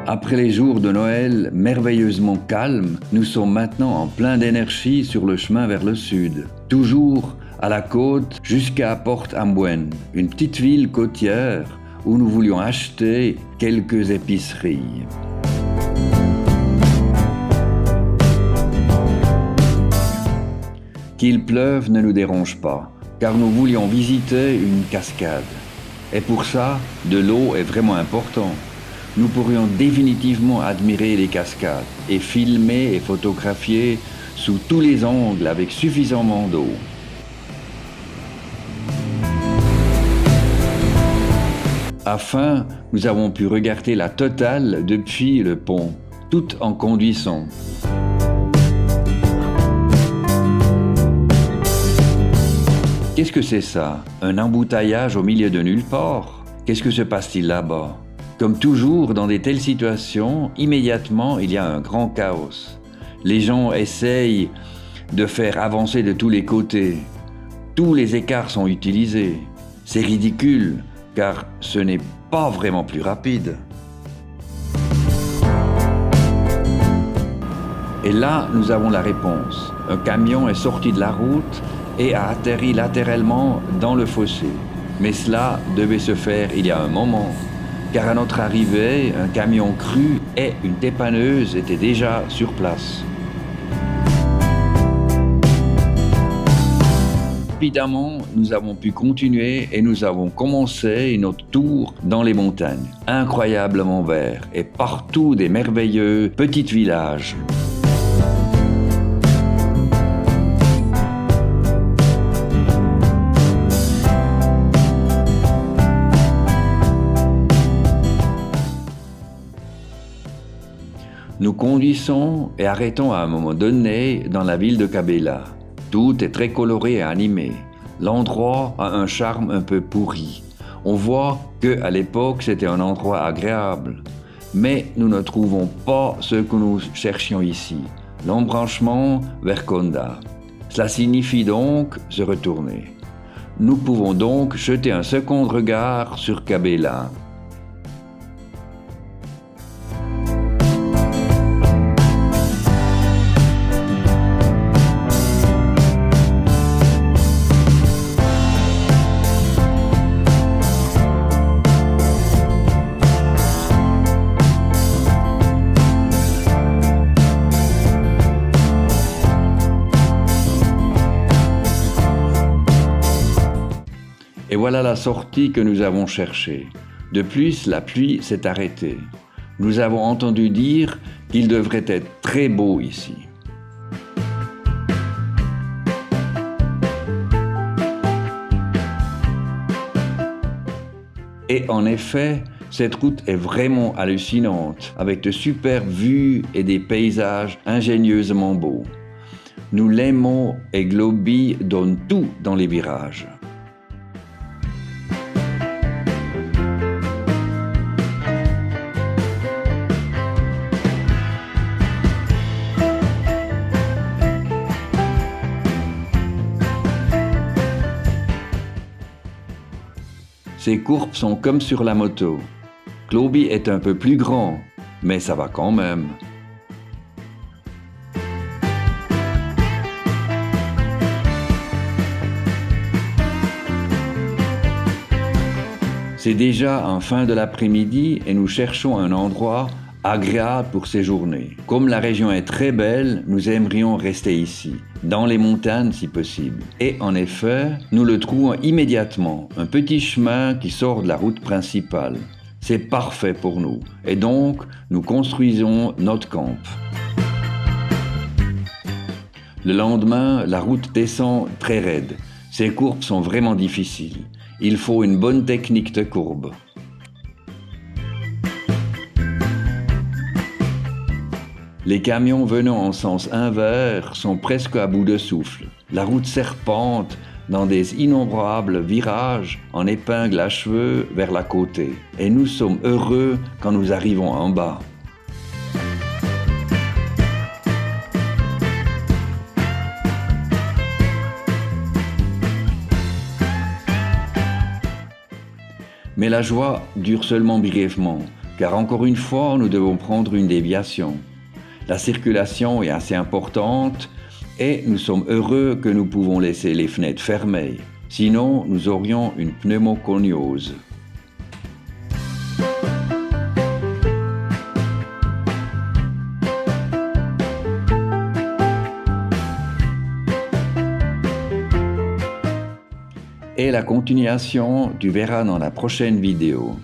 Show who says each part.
Speaker 1: Après les jours de Noël merveilleusement calmes, nous sommes maintenant en plein d'énergie sur le chemin vers le sud. Toujours à la côte jusqu'à Port Amboine, une petite ville côtière où nous voulions acheter quelques épiceries. Qu'il pleuve ne nous dérange pas, car nous voulions visiter une cascade. Et pour ça, de l'eau est vraiment important. Nous pourrions définitivement admirer les cascades et filmer et photographier sous tous les angles avec suffisamment d'eau. Enfin, nous avons pu regarder la totale depuis le pont, tout en conduisant. Qu'est-ce que c'est ça? Un embouteillage au milieu de nulle part? Qu'est-ce que se passe-t-il là-bas? Comme toujours dans de telles situations, immédiatement il y a un grand chaos. Les gens essayent de faire avancer de tous les côtés. Tous les écarts sont utilisés. C'est ridicule, car ce n'est pas vraiment plus rapide. Et là, nous avons la réponse. Un camion est sorti de la route et a atterri latéralement dans le fossé. Mais cela devait se faire il y a un moment. Car à notre arrivée, un camion cru et une dépanneuse étaient déjà sur place. Rapidement, nous avons pu continuer et nous avons commencé notre tour dans les montagnes, incroyablement verts et partout des merveilleux petits villages. Nous conduisons et arrêtons à un moment donné dans la ville de Cabela. Tout est très coloré et animé. L'endroit a un charme un peu pourri. On voit qu'à l'époque, c'était un endroit agréable. Mais nous ne trouvons pas ce que nous cherchions ici, l'embranchement vers Conda. Cela signifie donc se retourner. Nous pouvons donc jeter un second regard sur Cabela. Et voilà la sortie que nous avons cherchée. De plus, la pluie s'est arrêtée. Nous avons entendu dire qu'il devrait être très beau ici. Et en effet, cette route est vraiment hallucinante, avec de superbes vues et des paysages ingénieusement beaux. Nous l'aimons et Globy donne tout dans les virages. Ces courbes sont comme sur la moto. Globy est un peu plus grand, mais ça va quand même. C'est déjà en fin de l'après-midi et nous cherchons un endroit agréable pour séjourner. Comme la région est très belle, nous aimerions rester ici, dans les montagnes si possible. Et en effet, nous le trouvons immédiatement, un petit chemin qui sort de la route principale. C'est parfait pour nous, et donc nous construisons notre camp. Le lendemain, la route descend très raide. Ces courbes sont vraiment difficiles. Il faut une bonne technique de courbe. Les camions venant en sens inverse sont presque à bout de souffle. La route serpente dans des innombrables virages en épingle à cheveux vers la côté. Et nous sommes heureux quand nous arrivons en bas. Mais la joie dure seulement brièvement, car encore une fois, nous devons prendre une déviation. La circulation est assez importante et nous sommes heureux que nous pouvons laisser les fenêtres fermées. Sinon, nous aurions une pneumoconiose. Et la continuation, tu verras dans la prochaine vidéo.